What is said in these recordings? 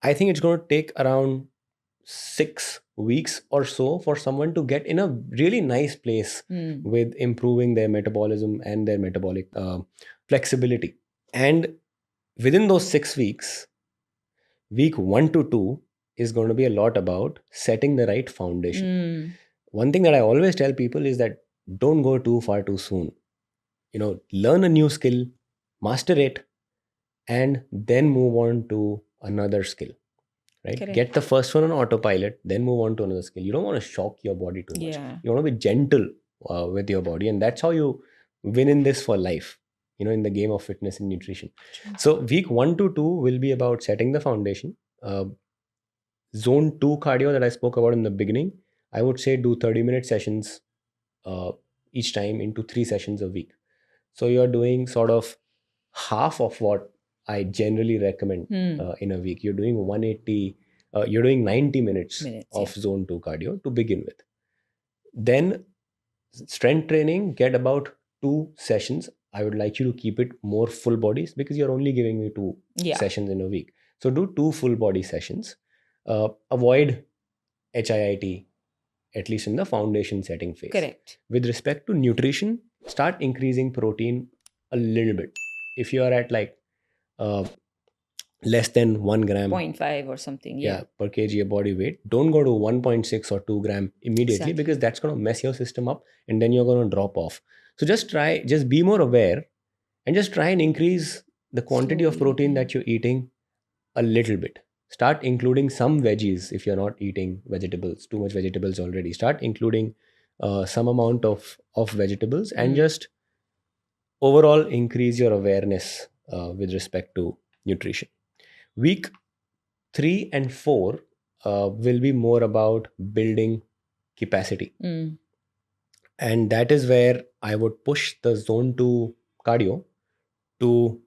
I think it's going to take around 6 weeks or so for someone to get in a really nice place Mm. with improving their metabolism and their metabolic flexibility. And within those 6 weeks, week 1 to 2 is going to be a lot about setting the right foundation. Mm. One thing that I always tell people is that don't go too far too soon. Learn a new skill, master it, and then move on to another skill, right? Correct. Get the first one on autopilot, then move on to another skill. You don't want to shock your body too much. Yeah. You want to be gentle with your body, and that's how you win in this for life, in the game of fitness and nutrition. True. So week 1 to 2 will be about setting the foundation. Zone 2 cardio that I spoke about in the beginning, I would say do 30-minute sessions uh, each time into 3 sessions a week. So you're doing sort of half of what I generally recommend Mm. in a week. You're doing 180, you're doing 90 minutes Minutes. of Yeah. zone 2 cardio to begin with. Then strength training, get about 2 sessions. I would like you to keep it more full bodies because you're only giving me two Yeah. sessions in a week. So do two full body sessions. Avoid HIIT, at least in the foundation setting phase. Correct. With respect to nutrition, start increasing protein a little bit. If you are at like uh, less than 1 gram, 0.5 or something. yeah, Yeah. per kg of body weight, don't go to 1.6 or 2 gram immediately, Exactly. because that's going to mess your system up and then you're going to drop off. So just be more aware and just try and increase the quantity of Slowly. protein Yeah. that you're eating a little bit. Start including some veggies. If you're not eating vegetables, too much vegetables already, start including some amount of vegetables, and Mm. just overall increase your awareness with respect to nutrition. Week 3 and 4 will be more about building capacity, Mm. and that is where I would push the zone 2 cardio to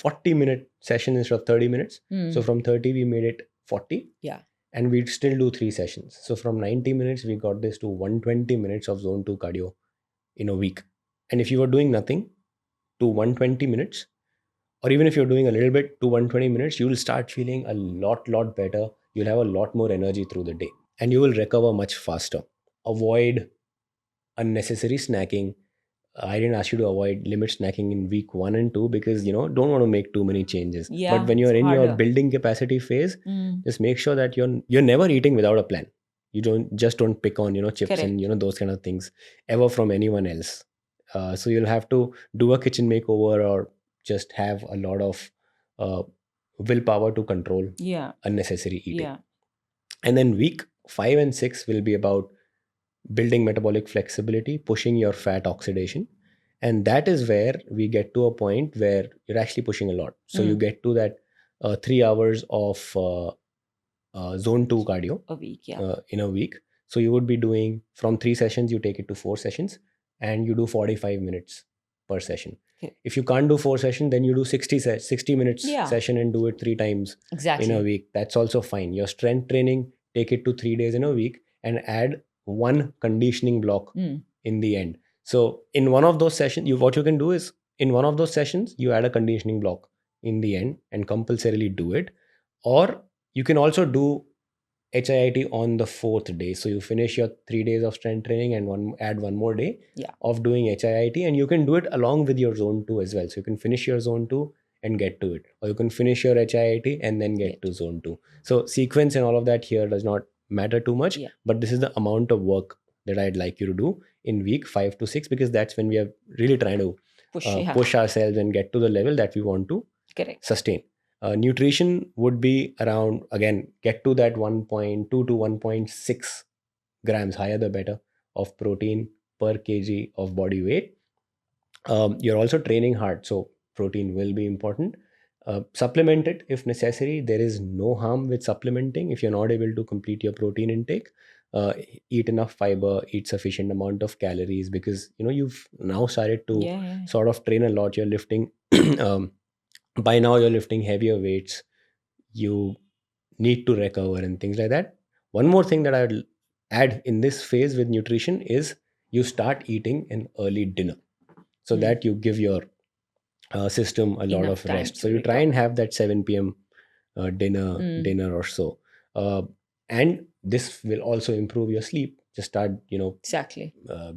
40-minute session instead of 30 minutes. So Mm. from 30 we made it 40, Yeah. and we'd still do 3 sessions. So from 90 minutes we got this to 120 minutes of zone 2 cardio in a week. And if you were doing nothing, to 120 minutes, or even if you're doing a little bit, to 120 minutes, you will start feeling a lot better. You'll have a lot more energy through the day, and you will recover much faster. Avoid unnecessary snacking. I didn't ask you to avoid limit snacking in week 1 and 2, because don't want to make too many changes. But Yeah. when It's you're in your harder. building capacity phase, Mm. just make sure that you're never eating without a plan. You don't pick on chips and Correct. those kind of things ever from anyone else. So you'll have to do a kitchen makeover, or just have a lot of uh, willpower to control Yeah. unnecessary eating. Yeah. And then week 5 and 6 will be about building metabolic flexibility, pushing your fat oxidation. And that is where we get to a point where you're actually pushing a lot. So you Mm. get to that 3 hours of zone 2 cardio A week. Yeah. in a week. So you would be doing, from 3 sessions, you take it to 4 sessions, and you do 45 minutes per session. Okay. If you can't do 4 sessions, then you do 60 minutes Yeah. session and do it 3 times in a Exactly. week. That's also fine. Your strength training, take it to 3 days in a week, and add one conditioning block Mm. in the end. So in one of those sessions, what you can do is, in one of those sessions, you add a conditioning block in the end and compulsorily do it. Or you can also do HIIT on the fourth day. So you finish your 3 days of strength training and add one more day Yeah. of doing HIIT, and you can do it along with your zone 2 as well. So you can finish your zone 2 and get to it, or you can finish your HIIT and then get Get. to zone 2. So sequence and all of that here does not matter too much, Yeah. but this is the amount of work that I'd like you to do in week 5 to 6, because that's when we are really trying to Push. Yeah. push ourselves and get to the level that we want to Correct. sustain. Nutrition would be around, again, get to that 1.2 to 1.6 grams, higher the better, of protein per kg of body weight. You're also training hard, so protein will be important. Supplement it if necessary. There is no harm with supplementing if you're not able to complete your protein intake. uh, Eat enough fiber, eat sufficient amount of calories, because you've now started to Yeah. Yeah. sort of train a lot. You're lifting um, by now you're lifting heavier weights. You need to recover and things like that. One more thing that I would add in this phase with nutrition is, you start eating an early dinner, so Mm. that you give your system a lot Enough of time rest. So to you try and recover. have that 7 p.m. dinner or so. And this will also improve your sleep. Just start, Exactly. uh,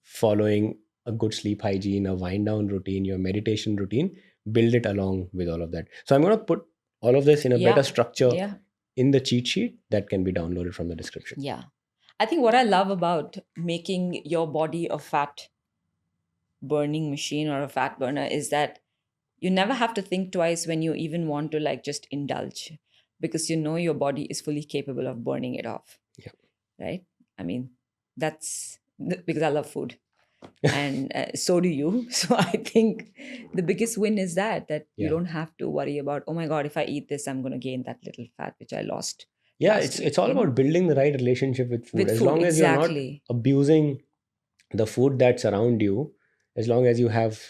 following a good sleep hygiene, a wind down routine, your meditation routine, build it along with all of that. So I'm going to put all of this in a better Yeah. structure Yeah. in the cheat sheet that can be downloaded from the description. Yeah. I think what I love about making your body a fat burning machine or a fat burner is that you never have to think twice when you even want to like just indulge, because you know your body is fully capable of burning it off, Yeah. right? I mean, that's because I love food, and so do you. So I think the biggest win is that you Yeah. don't have to worry about, oh my god, if I eat this I'm going to gain that little fat which I lost Yeah, last it's week, all about building the right relationship with food. with As food. long as you're not Exactly. abusing the food that's around you, as long as you have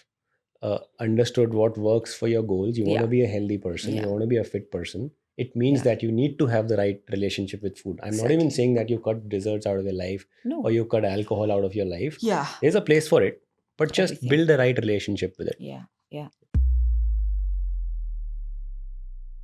understood what works for your goals, you want to Yeah. be a healthy person, you Yeah. want to be a fit person, it means Yeah. that you need to have the right relationship with food. I'm not even Exactly. saying that you cut desserts out of your life or No. you cut alcohol out of your life. Yeah. There's a place for it, but just Everything. build the right relationship with it. Yeah. Yeah.